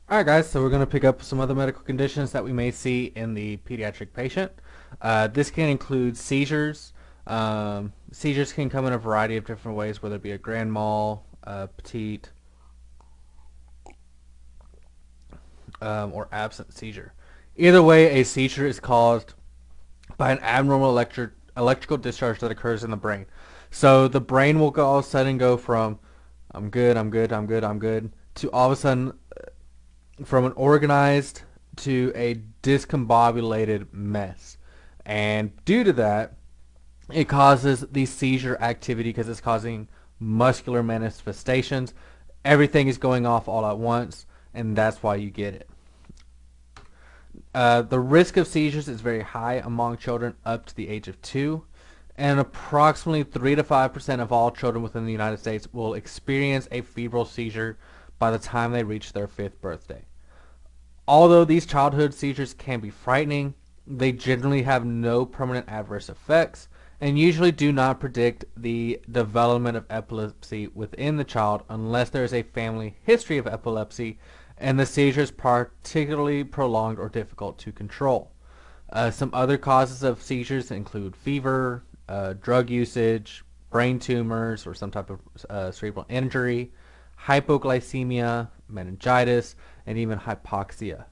Alright guys, so we're going to pick up some other medical conditions that we may see in the pediatric patient. This can include seizures. Seizures can come in a variety of different ways, whether it be a grand mal, petite, or absent seizure. Either way, a seizure is caused by an abnormal electrical discharge that occurs in the brain. So the brain will all of a sudden go from I'm good, I'm good, I'm good, I'm good, to all of a sudden from an organized to a discombobulated mess. And due to that, it causes the seizure activity because it's causing muscular manifestations. Everything is going off all at once, and that's why you get it. The risk of seizures is very high among children up to the age of 2, and approximately 3 to 5% of all children within the United States will experience a febrile seizure by the time they reach their 5th birthday. Although these childhood seizures can be frightening, they generally have no permanent adverse effects and usually do not predict the development of epilepsy within the child unless there is a family history of epilepsy and the seizure is particularly prolonged or difficult to control. Some other causes of seizures include fever, drug usage, brain tumors or some type of cerebral injury, hypoglycemia, meningitis, and even hypoxia.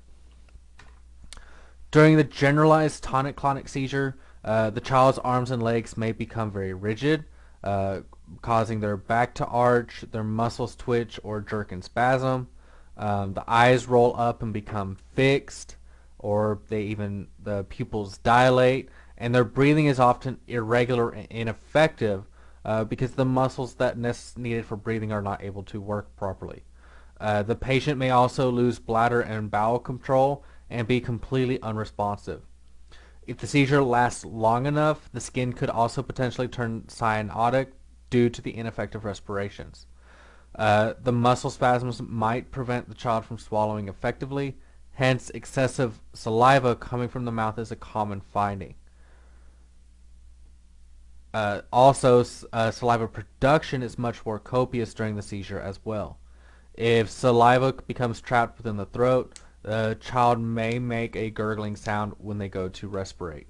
During the generalized tonic-clonic seizure, the child's arms and legs may become very rigid, causing their back to arch, their muscles twitch or jerk and spasm. The eyes roll up and become fixed, or the pupils dilate, and their breathing is often irregular and ineffective because the muscles that needed for breathing are not able to work properly. The patient may also lose bladder and bowel control and be completely unresponsive. If the seizure lasts long enough, the skin could also potentially turn cyanotic due to the ineffective respirations. The muscle spasms might prevent the child from swallowing effectively, hence excessive saliva coming from the mouth is a common finding. Saliva production is much more copious during the seizure as well. If saliva becomes trapped within the throat, the child may make a gurgling sound when they go to respirate.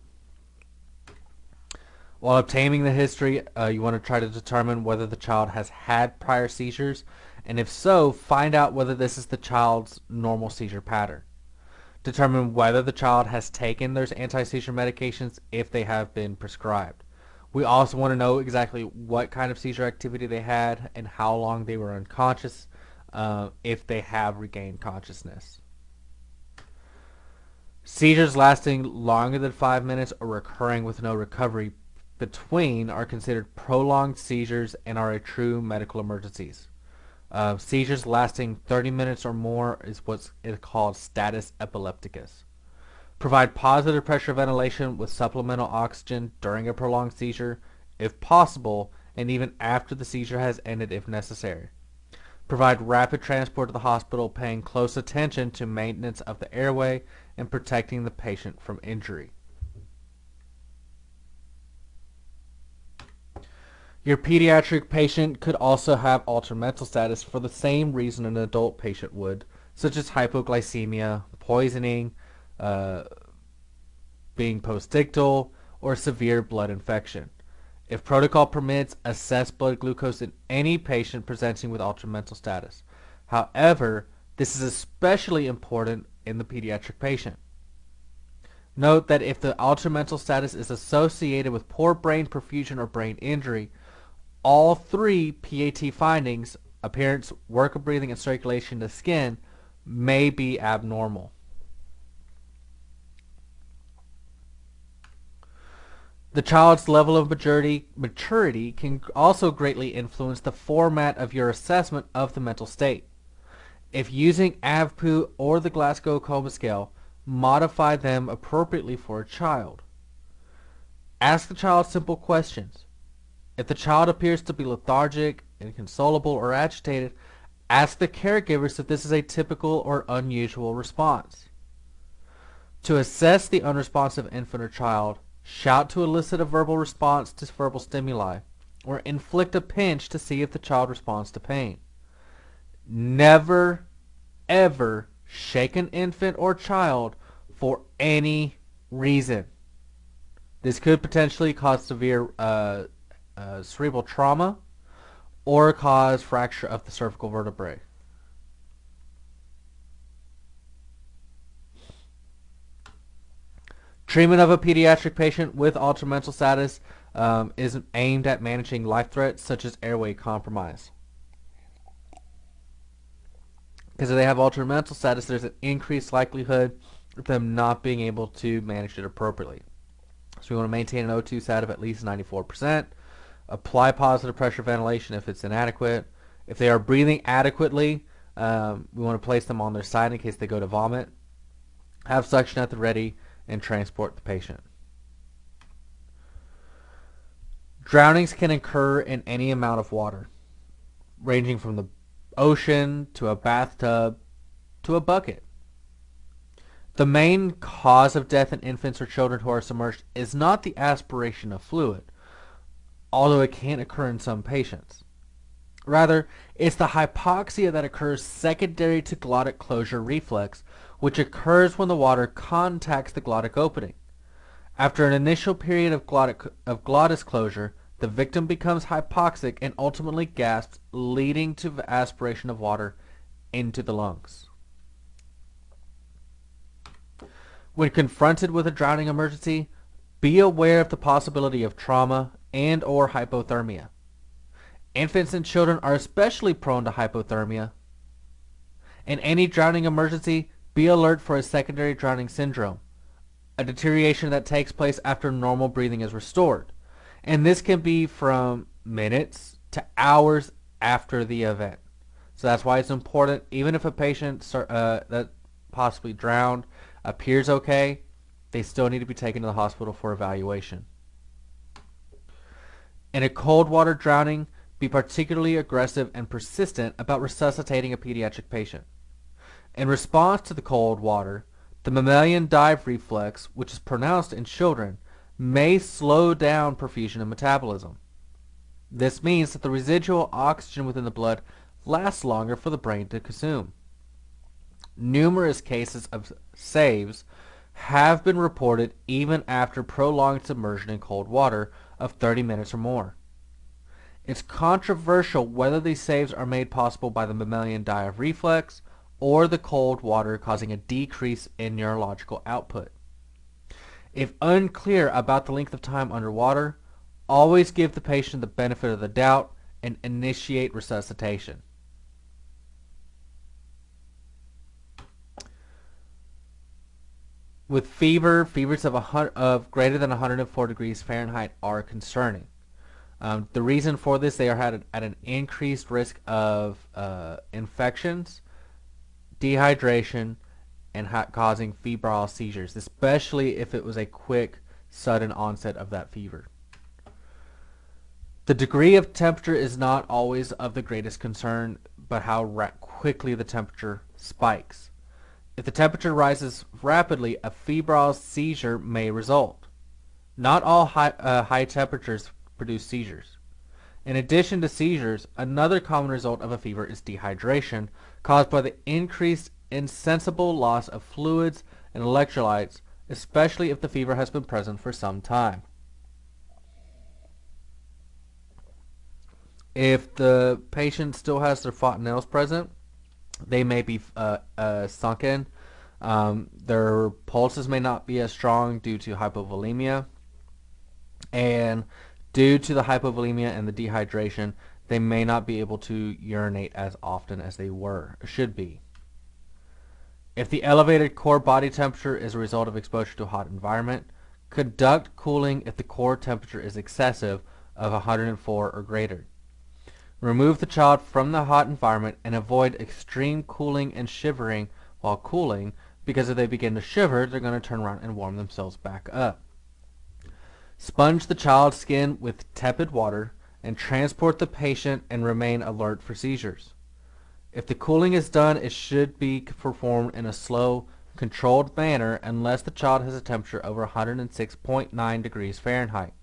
While obtaining the history, you want to try to determine whether the child has had prior seizures, and if so, find out whether this is the child's normal seizure pattern. Determine whether the child has taken their anti-seizure medications if they have been prescribed. We also want to know exactly what kind of seizure activity they had and how long they were unconscious, if they have regained consciousness. Seizures lasting longer than 5 minutes or recurring with no recovery between are considered prolonged seizures and are a true medical emergencies. Seizures lasting 30 minutes or more is what's called status epilepticus. Provide positive pressure ventilation with supplemental oxygen during a prolonged seizure, if possible, and even after the seizure has ended if necessary. Provide rapid transport to the hospital, paying close attention to maintenance of the airway and protecting the patient from injury. Your pediatric patient could also have altered mental status for the same reason an adult patient would, such as hypoglycemia, poisoning, being postictal, or severe blood infection. If protocol permits, assess blood glucose in any patient presenting with altered mental status. However, this is especially important in the pediatric patient. Note that if the altered mental status is associated with poor brain perfusion or brain injury, all three PAT findings, appearance, work of breathing, and circulation to skin, may be abnormal. The child's level of maturity can also greatly influence the format of your assessment of the mental state. If using AVPU or the Glasgow Coma Scale, modify them appropriately for a child. Ask the child simple questions. If the child appears to be lethargic, inconsolable, or agitated, ask the caregivers if this is a typical or unusual response. To assess the unresponsive infant or child, shout to elicit a verbal response to verbal stimuli, or inflict a pinch to see if the child responds to pain. Never, ever shake an infant or child for any reason. This could potentially cause severe cerebral trauma or cause fracture of the cervical vertebrae. Treatment of a pediatric patient with altered mental status is aimed at managing life threats such as airway compromise. Because if they have altered mental status, there's an increased likelihood of them not being able to manage it appropriately. So we want to maintain an O2 sat of at least 94%. Apply positive pressure ventilation if it's inadequate. If they are breathing adequately, we want to place them on their side in case they go to vomit. Have suction at the ready and transport the patient. Drownings can occur in any amount of water, ranging from the ocean to a bathtub to a bucket. The main cause of death in infants or children who are submerged is not the aspiration of fluid, although it can occur in some patients. Rather, it's the hypoxia that occurs secondary to glottic closure reflex, which occurs when the water contacts the glottic opening. After an initial period of glottis closure, the victim becomes hypoxic and ultimately gasps, leading to the aspiration of water into the lungs. When confronted with a drowning emergency, be aware of the possibility of trauma and or hypothermia. Infants and children are especially prone to hypothermia. In any drowning emergency, be alert for a secondary drowning syndrome, a deterioration that takes place after normal breathing is restored. And this can be from minutes to hours after the event. So that's why it's important, even if a patient that possibly drowned appears okay, they still need to be taken to the hospital for evaluation. In a cold water drowning, be particularly aggressive and persistent about resuscitating a pediatric patient. In response to the cold water, the mammalian dive reflex, which is pronounced in children, may slow down perfusion and metabolism. This means that the residual oxygen within the blood lasts longer for the brain to consume. Numerous cases of SAVES have been reported even after prolonged submersion in cold water of 30 minutes or more. It's controversial whether these SAVES are made possible by the mammalian dive reflex or the cold water causing a decrease in neurological output. If unclear about the length of time underwater, always give the patient the benefit of the doubt and initiate resuscitation. With fevers of greater than 104 degrees Fahrenheit are concerning. The reason for this, they are at an increased risk of infections, dehydration, and causing febrile seizures, especially if it was a quick, sudden onset of that fever. The degree of temperature is not always of the greatest concern, but how quickly the temperature spikes. If the temperature rises rapidly, a febrile seizure may result. Not all high temperatures produce seizures. In addition to seizures, another common result of a fever is dehydration, caused by the increased insensible loss of fluids and electrolytes, especially if the fever has been present for some time. If the patient still has their fontanelles present, they may be sunken. Their pulses may not be as strong due to hypovolemia. And due to the hypovolemia and the dehydration, they may not be able to urinate as often as they should be. If the elevated core body temperature is a result of exposure to a hot environment, conduct cooling if the core temperature is excessive of 104 or greater. Remove the child from the hot environment and avoid extreme cooling and shivering while cooling, because if they begin to shiver, they're going to turn around and warm themselves back up. Sponge the child's skin with tepid water and transport the patient and remain alert for seizures. If the cooling is done, it should be performed in a slow, controlled manner unless the child has a temperature over 106.9 degrees Fahrenheit.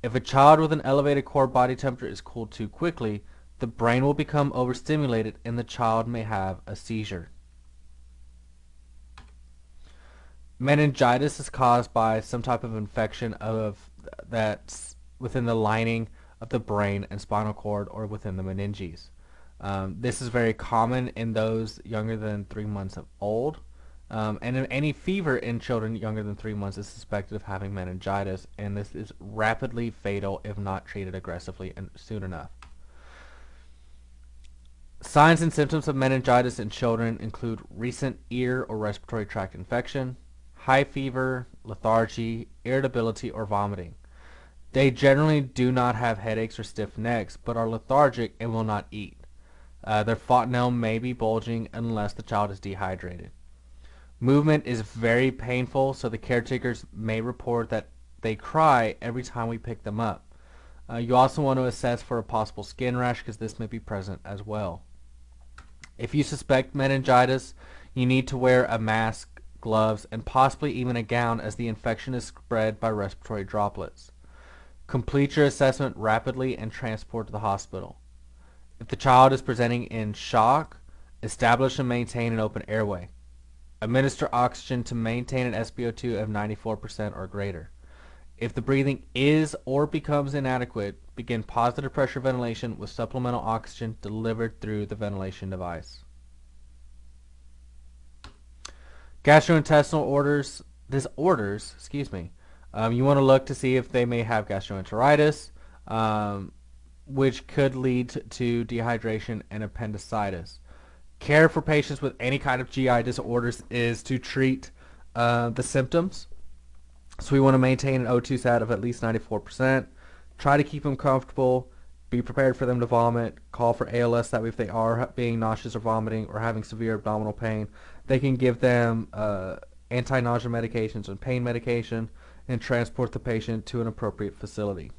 If a child with an elevated core body temperature is cooled too quickly, the brain will become overstimulated and the child may have a seizure. Meningitis is caused by some type of infection of that's within the lining of the brain and spinal cord or within the meninges. This is very common in those younger than 3 months of old. And any fever in children younger than 3 months is suspected of having meningitis, and this is rapidly fatal if not treated aggressively and soon enough. Signs and symptoms of meningitis in children include recent ear or respiratory tract infection, high fever, lethargy, irritability, or vomiting. They generally do not have headaches or stiff necks, but are lethargic and will not eat. Their fontanelle may be bulging unless the child is dehydrated. Movement is very painful, so the caretakers may report that they cry every time we pick them up. You also want to assess for a possible skin rash because this may be present as well. If you suspect meningitis, you need to wear a mask, gloves, and possibly even a gown as the infection is spread by respiratory droplets. Complete your assessment rapidly and transport to the hospital. If the child is presenting in shock, establish and maintain an open airway. Administer oxygen to maintain an SpO2 of 94% or greater. If the breathing is or becomes inadequate, begin positive pressure ventilation with supplemental oxygen delivered through the ventilation device. Gastrointestinal disorders, you want to look to see if they may have gastroenteritis, which could lead to dehydration and appendicitis. Care for patients with any kind of GI disorders is to treat the symptoms. So we want to maintain an O2 sat of at least 94%. Try to keep them comfortable. Be prepared for them to vomit. Call for ALS. That way if they are being nauseous or vomiting or having severe abdominal pain, they can give them anti-nausea medications and pain medication and transport the patient to an appropriate facility.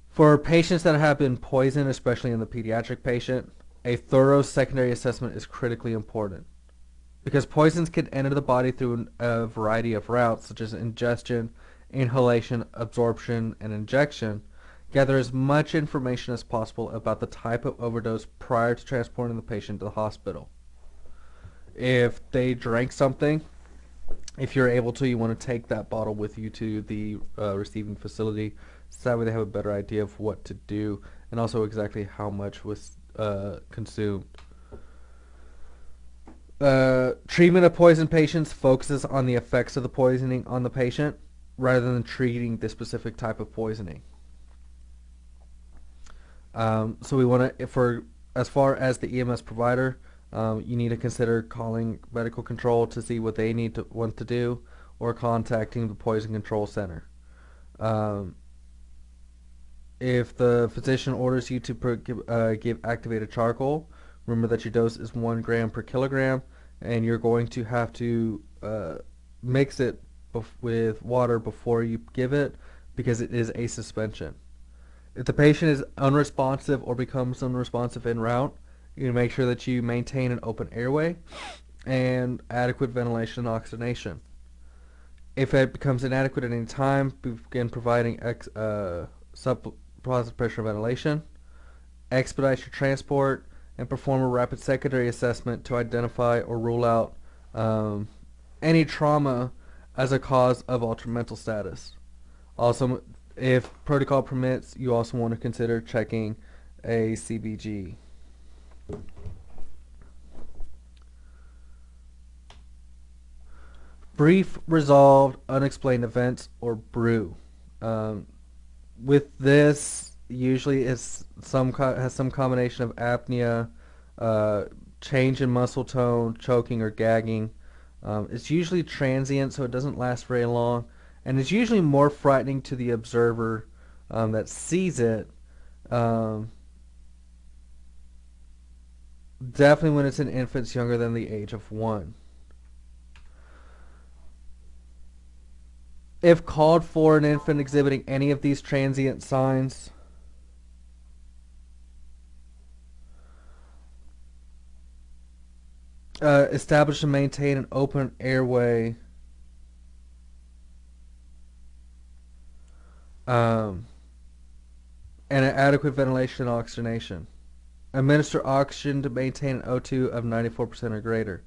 For patients that have been poisoned, especially in the pediatric patient, a thorough secondary assessment is critically important. Because poisons can enter the body through a variety of routes, such as ingestion, inhalation, absorption, and injection, gather as much information as possible about the type of overdose prior to transporting the patient to the hospital. If they drank something, if you're able to, you want to take that bottle with you to the receiving facility, so that way they have a better idea of what to do and also exactly how much was consumed. Treatment of poisoned patients focuses on the effects of the poisoning on the patient rather than treating the specific type of poisoning. So we want to, as far as the EMS provider, you need to consider calling medical control to see what they want to do, or contacting the poison control center. If the physician orders you to give activated charcoal, remember that your dose is 1 gram per kilogram, and you're going to have to mix it with water before you give it, because it is a suspension. If the patient is unresponsive or becomes unresponsive en route, you make sure that you maintain an open airway and adequate ventilation and oxygenation. If it becomes inadequate at any time, begin providing positive pressure ventilation, expedite your transport, and perform a rapid secondary assessment to identify or rule out any trauma as a cause of altered mental status. Also, if protocol permits, you also want to consider checking a CBG. Brief, resolved, unexplained events, or BREW. With this, usually has some combination of apnea, change in muscle tone, choking, or gagging. It's usually transient, so it doesn't last very long, and it's usually more frightening to the observer that sees it. Definitely when it's in infants younger than the age of 1. If called for an infant exhibiting any of these transient signs, establish and maintain an open airway, and an adequate ventilation and oxygenation. Administer oxygen to maintain an O2 of 94% or greater.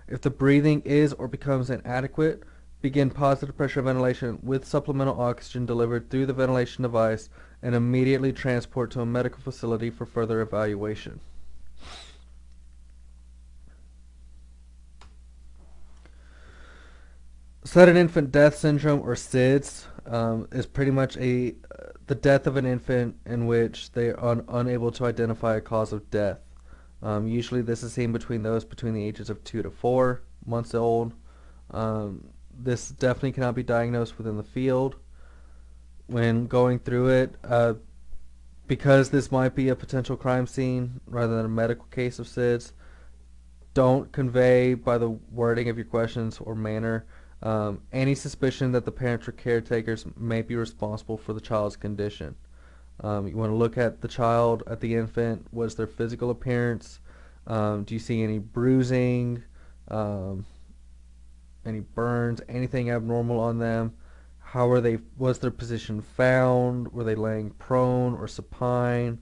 If the breathing is or becomes inadequate, begin positive pressure ventilation with supplemental oxygen delivered through the ventilation device and immediately transport to a medical facility for further evaluation. Sudden infant death syndrome, or SIDS, is pretty much the death of an infant in which they are unable to identify a cause of death. Usually this is seen between those between the ages of 2 to 4 months old. This definitely cannot be diagnosed within the field. When going through it, because this might be a potential crime scene rather than a medical case of SIDS, don't convey by the wording of your questions or manner any suspicion that the parents or caretakers may be responsible for the child's condition. You want to look at the child, at the infant. What's their physical appearance? Do you see any bruising, any burns, anything abnormal on them? How are they? Was their position found? Were they laying prone or supine?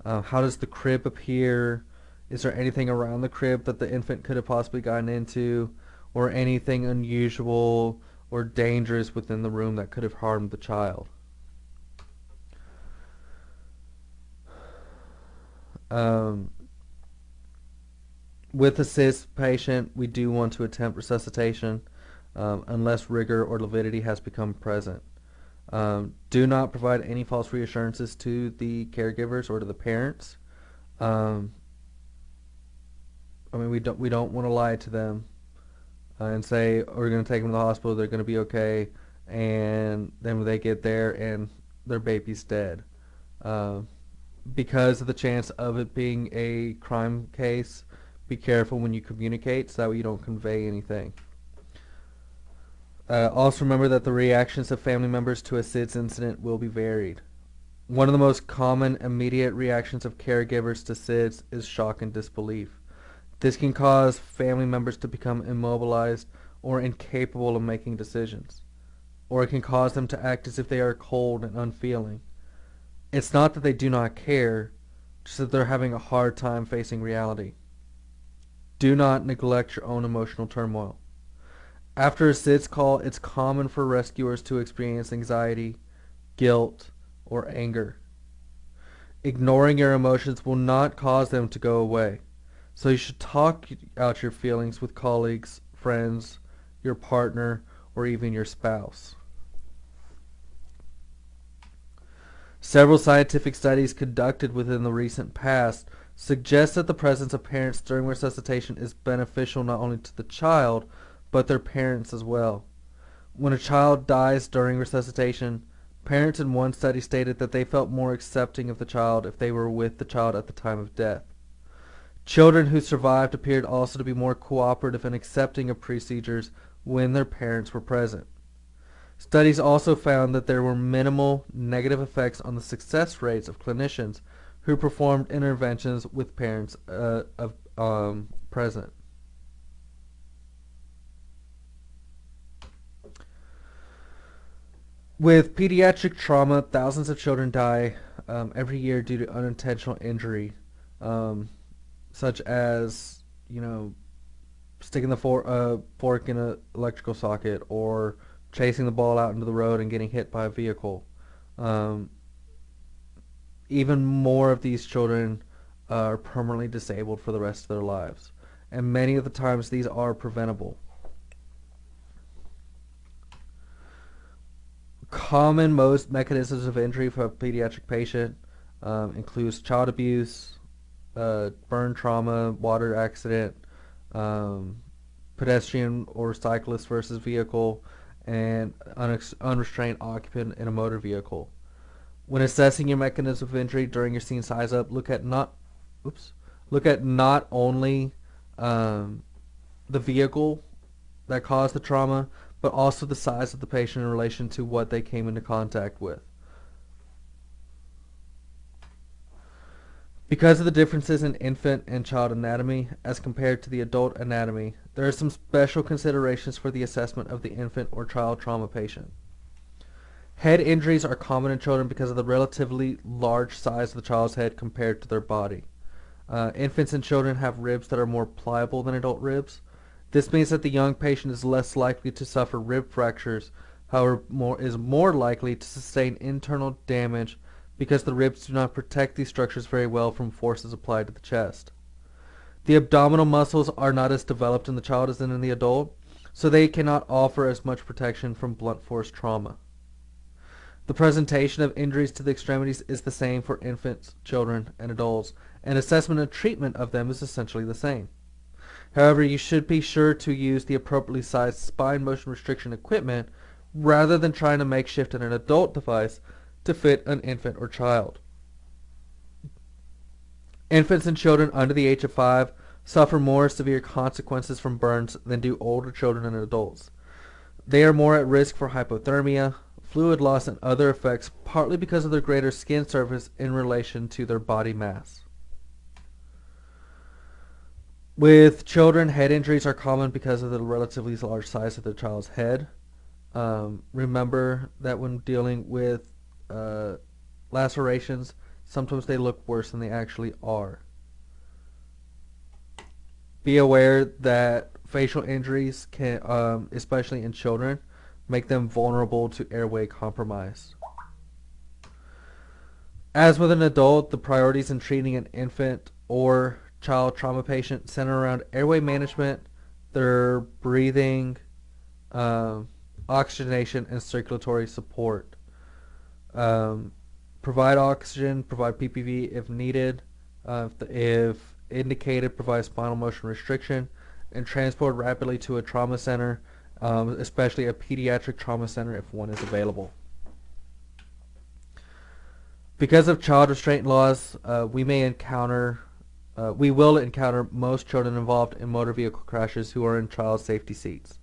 How does the crib appear? Is there anything around the crib that the infant could have possibly gotten into, or anything unusual or dangerous within the room that could have harmed the child? With a SIDS patient, we do want to attempt resuscitation unless rigor or lividity has become present. Do not provide any false reassurances to the caregivers or to the parents. We don't want to lie to them and say, oh, we're going to take them to the hospital, they're going to be okay, and then when they get there and their baby's dead. Because of the chance of it being a crime case, be careful when you communicate so that way you don't convey anything. Also remember that the reactions of family members to a SIDS incident will be varied. One of the most common immediate reactions of caregivers to SIDS is shock and disbelief. This can cause family members to become immobilized or incapable of making decisions, or it can cause them to act as if they are cold and unfeeling. It's not that they do not care, just that they're having a hard time facing reality. Do not neglect your own emotional turmoil. After a SIDS call, it's common for rescuers to experience anxiety, guilt, or anger. Ignoring your emotions will not cause them to go away. So you should talk out your feelings with colleagues, friends, your partner, or even your spouse. Several scientific studies conducted within the recent past suggest that the presence of parents during resuscitation is beneficial not only to the child, but their parents as well. When a child dies during resuscitation, parents in one study stated that they felt more accepting of the child if they were with the child at the time of death. Children who survived appeared also to be more cooperative and accepting of procedures when their parents were present. Studies also found that there were minimal negative effects on the success rates of clinicians who performed interventions with parents present. With pediatric trauma, thousands of children die every year due to unintentional injury, such as, sticking the fork in an electrical socket, or chasing the ball out into the road and getting hit by a vehicle. Even more of these children are permanently disabled for the rest of their lives, and many of the times these are preventable. Common most mechanisms of injury for a pediatric patient includes child abuse, burn trauma, water accident, pedestrian or cyclist versus vehicle, and unrestrained occupant in a motor vehicle. When assessing your mechanism of injury during your scene size up, look at not only the vehicle that caused the trauma, but also the size of the patient in relation to what they came into contact with. Because of the differences in infant and child anatomy as compared to the adult anatomy, there are some special considerations for the assessment of the infant or child trauma patient. Head injuries are common in children because of the relatively large size of the child's head compared to their body. Infants and children have ribs that are more pliable than adult ribs. This means that the young patient is less likely to suffer rib fractures, however, is more likely to sustain internal damage because the ribs do not protect these structures very well from forces applied to the chest. The abdominal muscles are not as developed in the child as in the adult, so they cannot offer as much protection from blunt force trauma. The presentation of injuries to the extremities is the same for infants, children, and adults, and assessment and treatment of them is essentially the same. However, you should be sure to use the appropriately sized spine motion restriction equipment rather than trying to makeshift an adult device to fit an infant or child. Infants and children under the age of 5 suffer more severe consequences from burns than do older children and adults. They are more at risk for hypothermia, fluid loss, and other effects, partly because of their greater skin surface in relation to their body mass. With children, head injuries are common because of the relatively large size of the child's head. Remember that when dealing with lacerations, sometimes they look worse than they actually are. Be aware that facial injuries can, especially in children, make them vulnerable to airway compromise. As with an adult, the priorities in treating an infant or child trauma patient center around airway management, their breathing, oxygenation, and circulatory support. Provide oxygen, provide PPV if needed. If indicated, provide spinal motion restriction, and transport rapidly to a trauma center, especially a pediatric trauma center if one is available. Because of child restraint laws, we will encounter most children involved in motor vehicle crashes who are in child safety seats.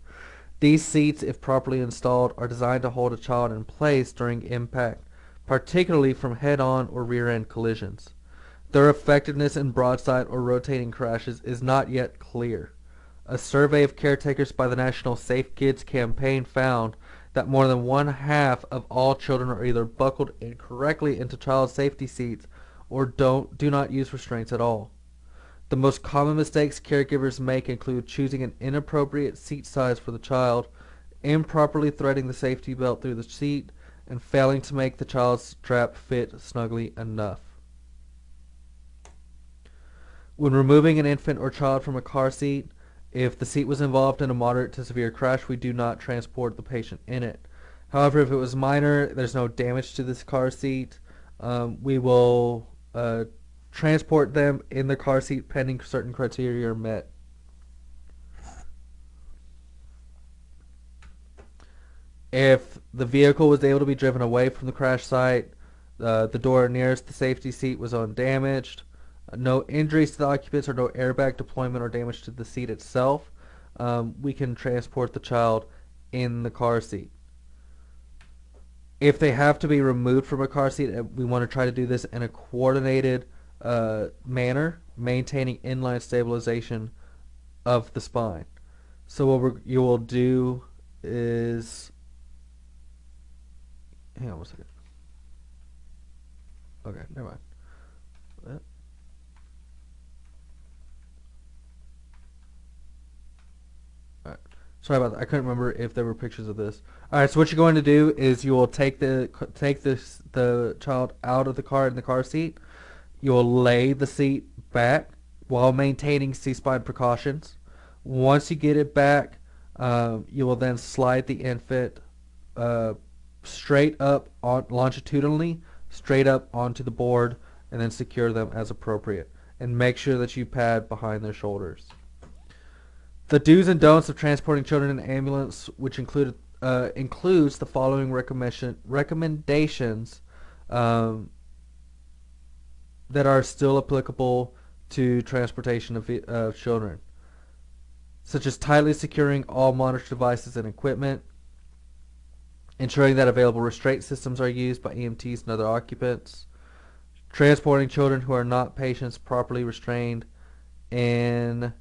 These seats, if properly installed, are designed to hold a child in place during impact, particularly from head-on or rear-end collisions. Their effectiveness in broadside or rotating crashes is not yet clear. A survey of caretakers by the National Safe Kids campaign found that more than 1/2 of all children are either buckled incorrectly into child safety seats or do not use restraints at all. The most common mistakes caregivers make include choosing an inappropriate seat size for the child, improperly threading the safety belt through the seat, and failing to make the child's strap fit snugly enough. When removing an infant or child from a car seat, if the seat was involved in a moderate to severe crash, we do not transport the patient in it. However, if it was minor, there's no damage to this car seat, we will transport them in the car seat pending certain criteria are met. If the vehicle was able to be driven away from the crash site, the door nearest the safety seat was undamaged, no injuries to the occupants or no airbag deployment or damage to the seat itself, we can transport the child in the car seat. If they have to be removed from a car seat, we want to try to do this in a coordinated manner, maintaining inline stabilization of the spine. So what you will do is, hang on one second. Okay, never mind. Alright. Sorry about that. I couldn't remember if there were pictures of this. Alright, so what you're going to do is you will take the child out of the car in the car seat. You will lay the seat back while maintaining C-spine precautions. Once you get it back, you will then slide the infant straight up longitudinally, straight up onto the board, and then secure them as appropriate. And make sure that you pad behind their shoulders. The do's and don'ts of transporting children in an ambulance, which includes the following recommendations that are still applicable to transportation of children, such as tightly securing all monitored devices and equipment, ensuring that available restraint systems are used by EMTs and other occupants, transporting children who are not patients properly restrained in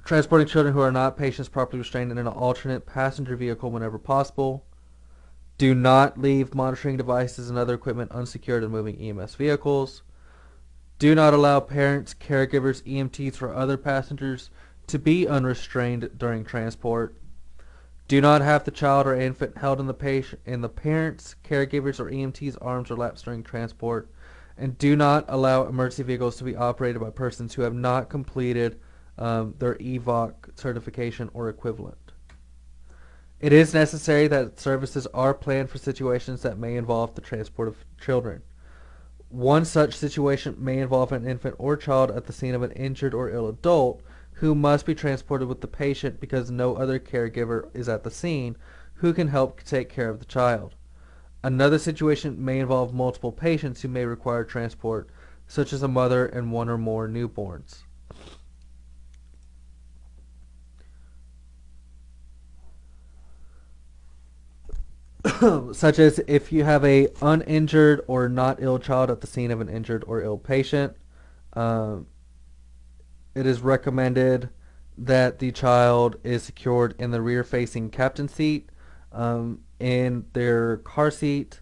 transporting children who are not patients properly restrained in an alternate passenger vehicle whenever possible, Do not leave monitoring devices and other equipment unsecured in moving EMS vehicles. Do not allow parents, caregivers, EMTs, or other passengers to be unrestrained during transport. Do not have the child or infant held in the parents, caregivers, or EMT's arms or laps during transport. And do not allow emergency vehicles to be operated by persons who have not completed their EVOC certification or equivalent. It is necessary that services are planned for situations that may involve the transport of children. One such situation may involve an infant or child at the scene of an injured or ill adult who must be transported with the patient because no other caregiver is at the scene who can help take care of the child. Another situation may involve multiple patients who may require transport, such as a mother and one or more newborns. Such as if you have a uninjured or not ill child at the scene of an injured or ill patient, um, it is recommended that the child is secured in the rear-facing captain seat, in their car seat,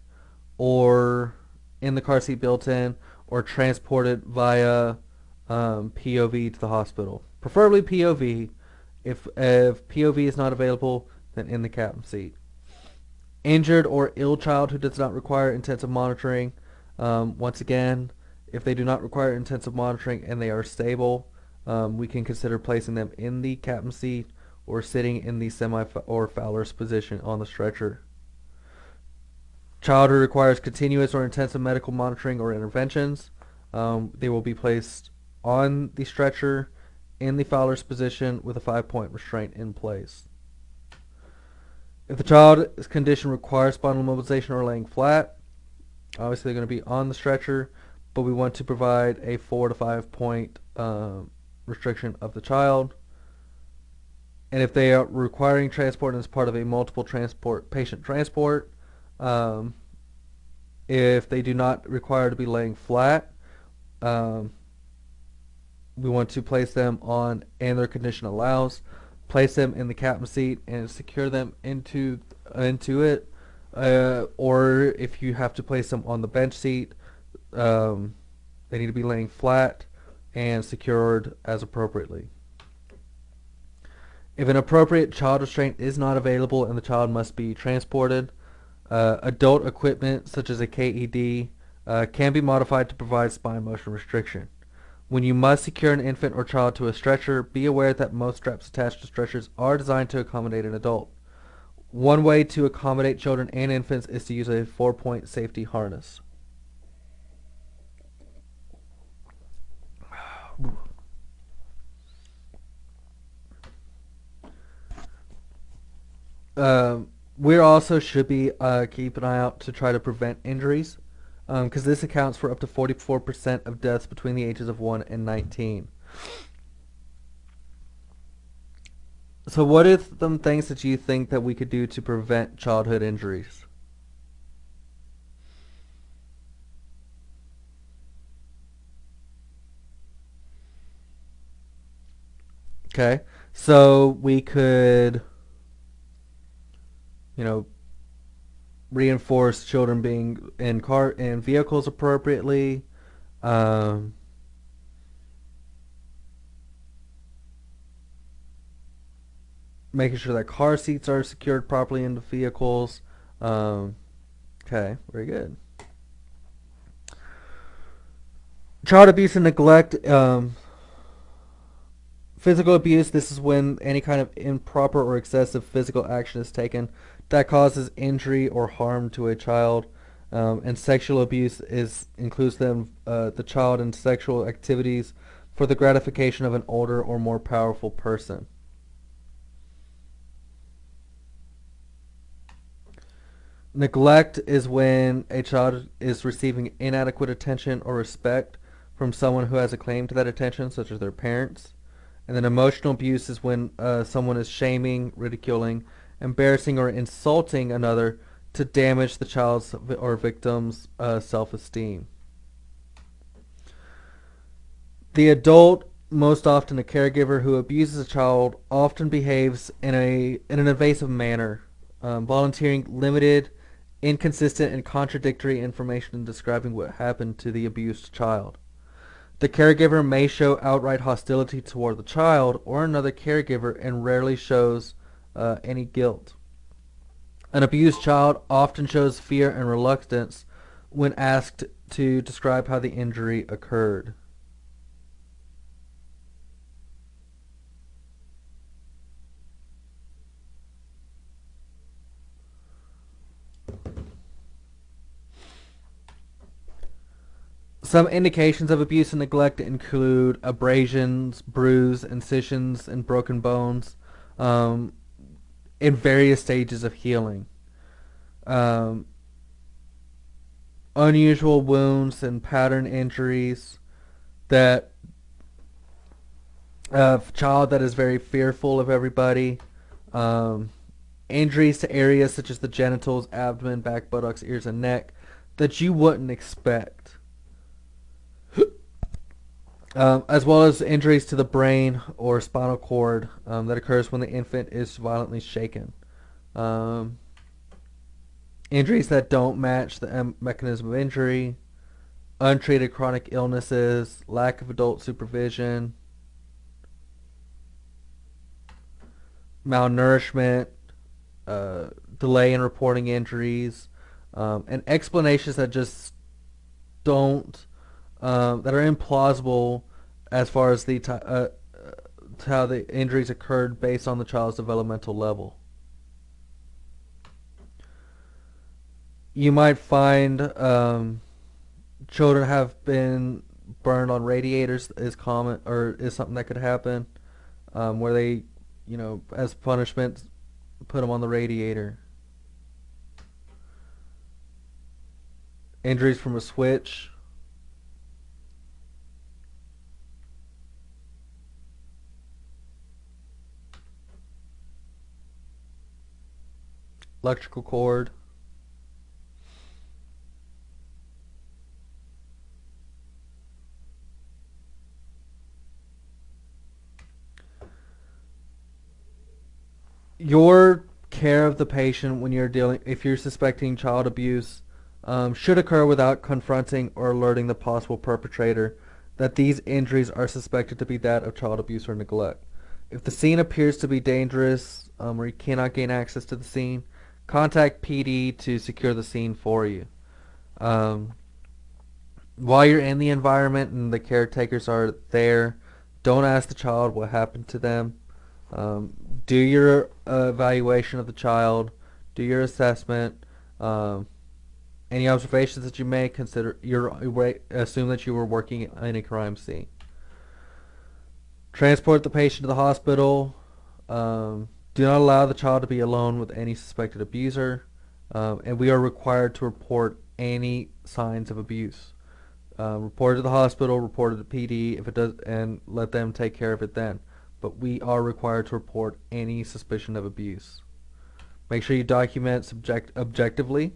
or in the car seat built in, or transported via POV to the hospital. Preferably POV. If POV is not available, then in the captain seat. Injured or ill child who does not require intensive monitoring. Once again, if they do not require intensive monitoring and they are stable, we can consider placing them in the captain seat or sitting in the semi or Fowler's position on the stretcher. Child who requires continuous or intensive medical monitoring or interventions, they will be placed on the stretcher in the Fowler's position with a 5-point restraint in place. If the child's condition requires spinal immobilization or laying flat, obviously they're going to be on the stretcher, but we want to provide a 4 to 5 point restriction of the child. And if they are requiring transport as part of a multiple patient transport, if they do not require to be laying flat, we want to place them on, and their condition allows, place them in the captain seat and secure them into it. Or if you have to place them on the bench seat, they need to be laying flat and secured as appropriately. If an appropriate child restraint is not available and the child must be transported, adult equipment such as a KED can be modified to provide spine motion restriction. When you must secure an infant or child to a stretcher, be aware that most straps attached to stretchers are designed to accommodate an adult. One way to accommodate children and infants is to use a 4-point safety harness. We also should be keep an eye out to try to prevent injuries, because this accounts for up to 44% of deaths between the ages of 1 and 19. So what are some things that you think that we could do to prevent childhood injuries? Okay, so we could, you know, reinforce children being in vehicles appropriately. Um, Making sure that car seats are secured properly into vehicles. Okay, very good. Child abuse and neglect. Physical abuse, this is when any kind of improper or excessive physical action is taken that causes injury or harm to a child. And sexual abuse includes the child in sexual activities for the gratification of an older or more powerful person. Neglect is when a child is receiving inadequate attention or respect from someone who has a claim to that attention, such as their parents. And then emotional abuse is when someone is shaming, ridiculing, embarrassing, or insulting another to damage the child's or victim's self-esteem. The adult, most often a caregiver who abuses a child, often behaves in an invasive manner, volunteering limited inconsistent and contradictory information in describing what happened to the abused child. The caregiver may show outright hostility toward the child or another caregiver and rarely shows any guilt. An abused child often shows fear and reluctance when asked to describe how the injury occurred. Some indications of abuse and neglect include abrasions, bruise, incisions, and broken bones um, in various stages of healing. Um, Unusual wounds and pattern injuries that a child that is very fearful of everybody. Um, Injuries to areas such as the genitals, abdomen, back, buttocks, ears, and neck that you wouldn't expect. As well as injuries to the brain or spinal cord that occurs when the infant is violently shaken. Um, Injuries that don't match the mechanism of injury, untreated chronic illnesses, lack of adult supervision, malnourishment, delay in reporting injuries, and explanations that just don't, that are implausible as far as how the injuries occurred based on the child's developmental level. You might find children have been burned on radiators is common or is something that could happen, where they, as punishment, put them on the radiator. Injuries from a switch. Electrical cord. Your care of the patient when if you're suspecting child abuse, should occur without confronting or alerting the possible perpetrator that these injuries are suspected to be that of child abuse or neglect. If the scene appears to be dangerous, or you cannot gain access to the scene, contact PD to secure the scene for you. Um, while you're in the environment and the caretakers are there, don't ask the child what happened to them. Um, do your evaluation of the child. Do your assessment. Any observations that you may consider, assume that you were working in a crime scene. Transport the patient to the hospital. Do not allow the child to be alone with any suspected abuser, and we are required to report any signs of abuse. Report it to the hospital, report it to PD if it does, and let them take care of it then. But we are required to report any suspicion of abuse. Make sure you document objectively.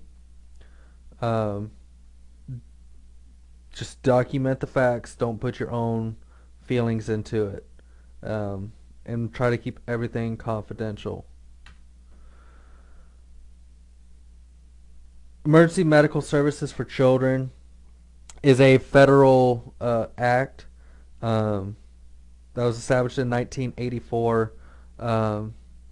Just document the facts. Don't put your own feelings into it. And try to keep everything confidential. Emergency Medical Services for Children is a federal act that was established in 1984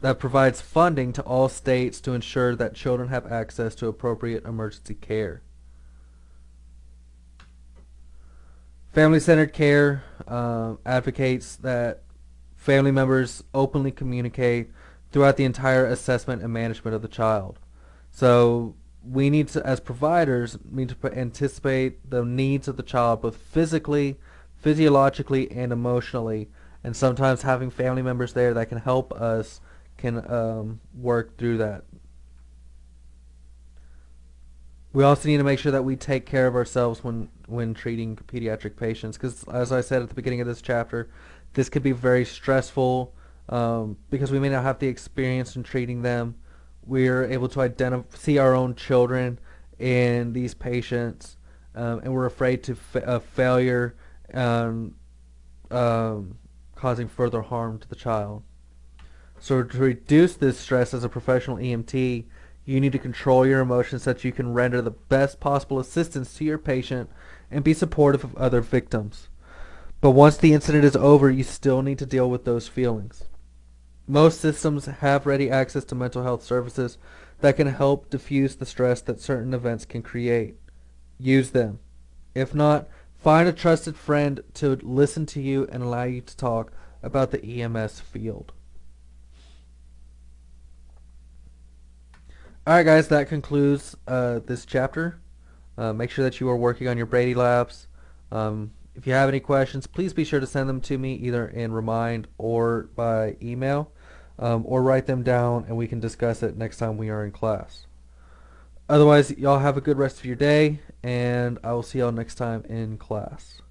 that provides funding to all states to ensure that children have access to appropriate emergency care. Family-centered care advocates that family members openly communicate throughout the entire assessment and management of the child. So we need to, as providers, need to anticipate the needs of the child both physically, physiologically, and emotionally. And sometimes having family members there that can help us can work through that. We also need to make sure that we take care of ourselves when treating pediatric patients, because as I said at the beginning of this chapter, this could be very stressful because we may not have the experience in treating them. We're able to see our own children in these patients, and we're afraid of failure and causing further harm to the child. So to reduce this stress as a professional EMT, You need to control your emotions so that you can render the best possible assistance to your patient and be supportive of other victims. But once the incident is over, you still need to deal with those feelings. Most systems have ready access to mental health services that can help diffuse the stress that certain events can create. Use them. If not, find a trusted friend to listen to you and allow you to talk about the EMS field. Alright guys, that concludes this chapter. Make sure that you are working on your Brady labs. If you have any questions, please be sure to send them to me either in Remind or by email, or write them down and we can discuss it next time we are in class. Otherwise, y'all have a good rest of your day, and I will see y'all next time in class.